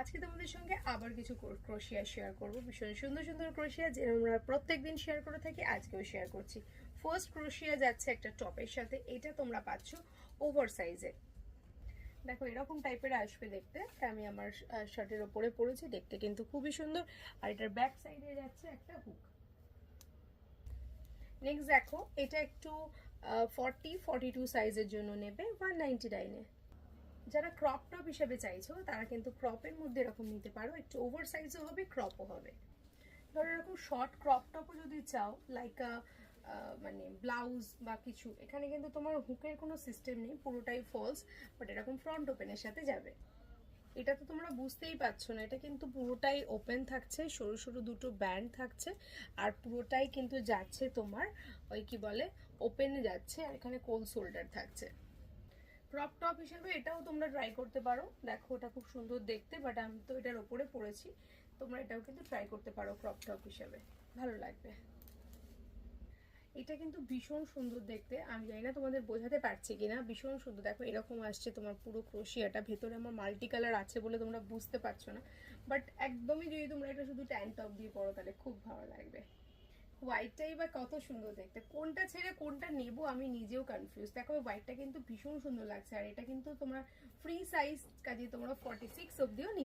আজকে তোমাদের সঙ্গে আবার কিছু ক্রোশিয়া শেয়ার করব, ভীষণ সুন্দর সুন্দর ক্রোশিয়া যে আমরা প্রত্যেকদিন শেয়ার করে থাকি, আজকেও শেয়ার করছি। ফার্স্ট ক্রোশিয়া যাচ্ছে একটা টপের সাথে, এটা তোমরা পাচ্ছ ওভার সাইজে। দেখো এরকম টাইপের আসবে দেখতে, আমি আমার শার্টের ওপরে পরেছি, দেখতে কিন্তু খুবই সুন্দর। আর এটার ব্যাক সাইডে যাচ্ছে একটা হুক। নেক্সট দেখো, এটা একটু 42 সাইজের জন্য নেবে 199-এ। যারা ক্রপ টপ হিসেবে চাইছো তারা কিন্তু ক্রপের মধ্যে এরকম নিতে পারো, একটু ওভার সাইজও হবে, ক্রপও হবে। ধরো এরকম শর্ট ক্রপ টপও যদি চাও, লাইক মানে ব্লাউজ বা কিছু, এখানে কিন্তু তোমার হুকের কোনো সিস্টেম নেই, পুরোটাই ফলস, বাট এরকম ফ্রন্ট ওপেনের সাথে যাবে। এটা তো তোমরা বুঝতেই পারছো না, এটা কিন্তু পুরোটাই ওপেন থাকছে, সরু সরু দুটো ব্যান্ড থাকছে, আর পুরোটাই কিন্তু যাচ্ছে তোমার ওই কি বলে ওপেনে যাচ্ছে, আর এখানে কোল শোল্ডার থাকছে। ক্রপ টপ হিসেবে এটাও তোমরা ট্রাই করতে পারো, দেখো এটা খুব সুন্দর দেখতে, বাট আমি তো এটার ওপরে পরেছি, তোমরা এটাও কিন্তু ট্রাই করতে পারো ক্রপ টপ হিসেবে, ভালো লাগবে। এটা কিন্তু ভীষণ সুন্দর দেখতে, আমি জানি না তোমাদের বোঝাতে পারছি কিনা, ভীষণ সুন্দর। দেখো এরকম আসছে তোমার পুরো ক্রোশিয়াটা, ভেতরে আমার মাল্টি কালার আছে বলে তোমরা বুঝতে পারছো না, বাট একদমই যদি তোমরা এটা শুধু ট্যান টপ দিয়ে পরো তাহলে খুব ভালো লাগবে। হোয়াইটটাই বা কত সুন্দর দেখতে, কোনটা ছেড়ে কোনটা নেব আমি নিজেও কনফিউজ। দেখো হোয়াইটটা কিন্তু ভীষণ সুন্দর লাগছে, আর এটা কিন্তু তোমরা ফ্রি সাইজ, কাজে তোমরা 46 অব্দিও